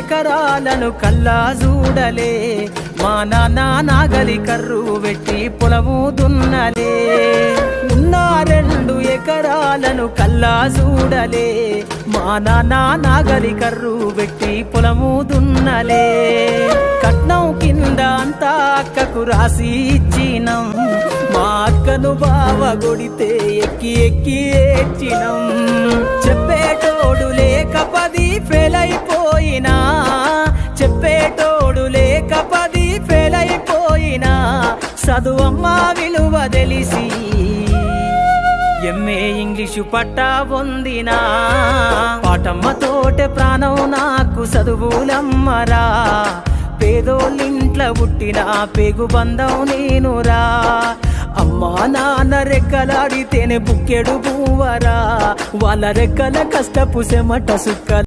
ఎకరాలను కల్లా చూడలే, మా నాన్న నాగలి కర్రు పెట్టి పొలము దున్నలే. ఉన్న 2 ఎకరాలను కల్లా చూడలే, మా నాన్న నాగలి కర్రు పెట్టి పొలము దున్నలే. కట్నం కింద అంతా అక్కకు రాసి ఇచ్చినం, మా అక్కను బావ కొడితే ఎక్కి ఎక్కి ఏడ్చినం. చెప్పేటోడు లేక 10 ఫెయిల్ అయిపోయినా, చెప్పేటోడు లేక 10 ఫెయిల్ అయిపోయినా, చదువమ్మ విలువ తెలిసి ఎంఏ ఇంగ్లీషు పట్టా పొందినా. పాటమ్మతోటే ప్రాణం నాకు చదువులమ్మరా, పేదోళ్ళింట్ల పుట్టిన పేగు బంధం నేనురా. అమ్మా నాన్న రెక్కలాడితేనే బుక్కెడు పువ్వరా, వాళ్ళ రెక్కల కష్టపు సెమట సుక్క